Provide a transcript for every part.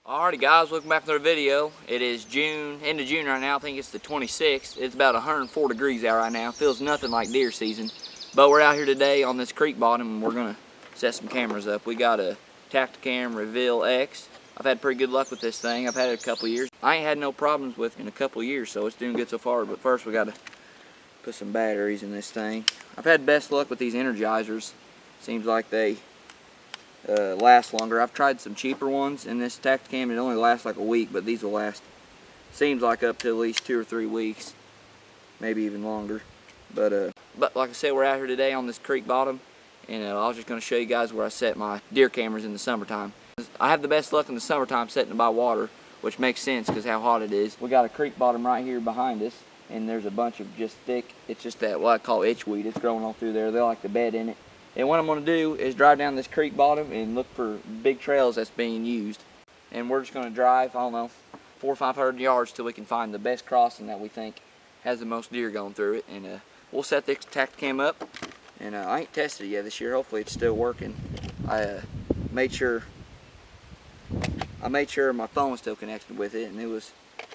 Alrighty guys, welcome back to another video. It is end of June right now. I think it's the 26th. It's about 104 degrees out right now. Feels nothing like deer season. But we're out here today on this creek bottom and we're gonna set some cameras up. We got a Tacticam Reveal X. I've had pretty good luck with this thing. I've had it a couple years. I ain't had no problems with it in a couple years, so it's doing good so far. But first we gotta put some batteries in this thing. I've had best luck with these Energizers. Seems like they last longer. I've tried some cheaper ones in this Tacticam. It only lasts like a week, but these will last, seems like, up to at least 2 or 3 weeks, maybe even longer. But like I said, we're out here today on this creek bottom, and I was just going to show you guys where I set my deer cameras in the summertime. I have the best luck in the summertime setting them by water, which makes sense because how hot it is. We got a creek bottom right here behind us, and there's a bunch of just thick, it's just that what I call itchweed. It's growing all through there. They like to bed in it. And what I'm going to do is drive down this creek bottom and look for big trails that's being used. And we're just going to drive, I don't know, 400 or 500 yards till we can find the best crossing that we think has the most deer going through it. And we'll set this Tacticam up. And I ain't tested it yet this year. Hopefully it's still working. I made sure my phone was still connected with it, and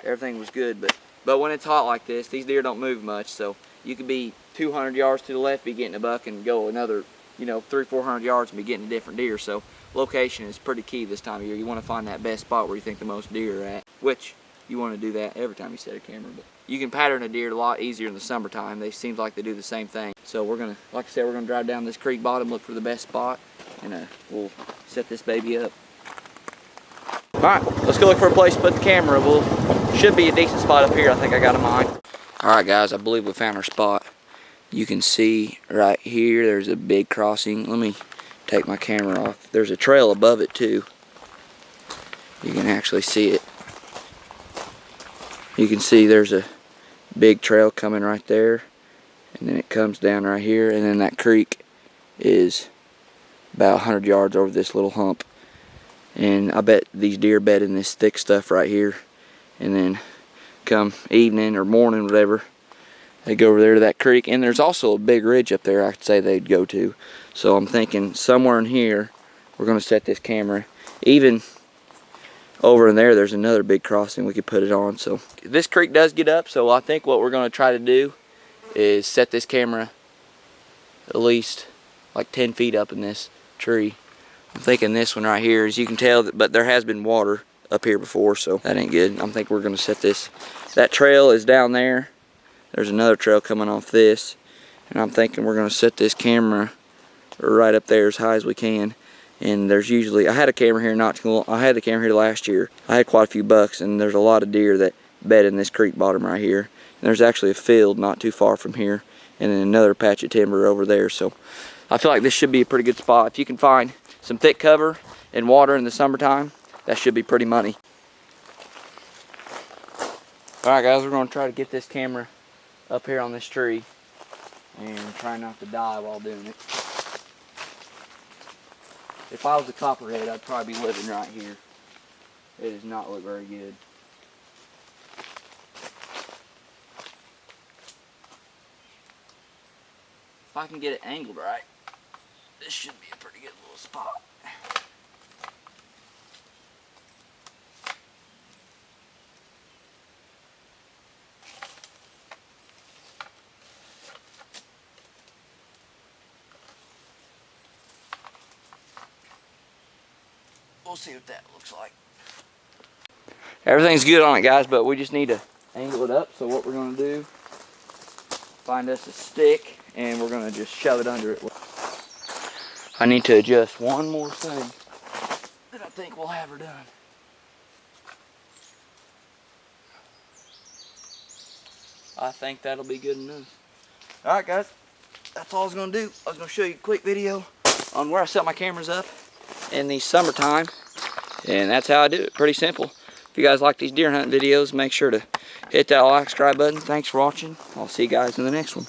everything was good. But when it's hot like this, these deer don't move much. So you could be 200 yards to the left, be getting a buck, and go another, 300 or 400 yards and be getting a different deer. So location is pretty key this time of year. You want to find that best spot where you think the most deer are at, which you want to do that every time you set a camera. But you can pattern a deer a lot easier in the summertime. They seem like they do the same thing. So we're gonna, like I said, we're gonna drive down this creek bottom, look for the best spot, and we'll set this baby up. All right, let's go look for a place to put the camera. Should be a decent spot up here. I think I got a mine. All right, guys, I believe we found our spot. You can see right here, there's a big crossing. Let me take my camera off. There's a trail above it too. You can actually see it. You can see there's a big trail coming right there. And then it comes down right here. And then that creek is about 100 yards over this little hump. And I bet these deer bed in this thick stuff right here. And then come evening or morning, whatever, they go over there to that creek. And there's also a big ridge up there I could say they'd go to. So I'm thinking somewhere in here we're going to set this camera. Even over in there's another big crossing we could put it on. So this creek does get up, so I think what we're going to try to do is set this camera at least like 10 feet up in this tree. I'm thinking this one right here, as you can tell, but there has been water up here before, so that ain't good. I'm thinking we're going to set this. That trail is down there. There's another trail coming off this, and I'm thinking we're going to set this camera right up there as high as we can. And there's usually, I had a camera here I had the camera here last year. I had quite a few bucks, and there's a lot of deer that bed in this creek bottom right here. And there's actually a field not too far from here, and then another patch of timber over there. So I feel like this should be a pretty good spot. If you can find some thick cover and water in the summertime, that should be pretty money. Alright guys, we're going to try to get this camera up here on this tree and try not to die while doing it. If I was a copperhead, I'd probably be living right here. It does not look very good. If I can get it angled right, this should be a pretty good little spot. We'll see what that looks like. Everything's good on it, guys, but we just need to angle it up. So what we're going to do, find us a stick, and we're going to just shove it under it. I need to adjust one more thing, then I think we'll have her done. I think that'll be good enough. Alright guys, that's all I was going to do. I was going to show you a quick video on where I set my cameras up in the summertime, and that's how I do it. Pretty simple. If you guys like these deer hunting videos, make sure to hit that like, subscribe button. Thanks for watching. I'll see you guys in the next one.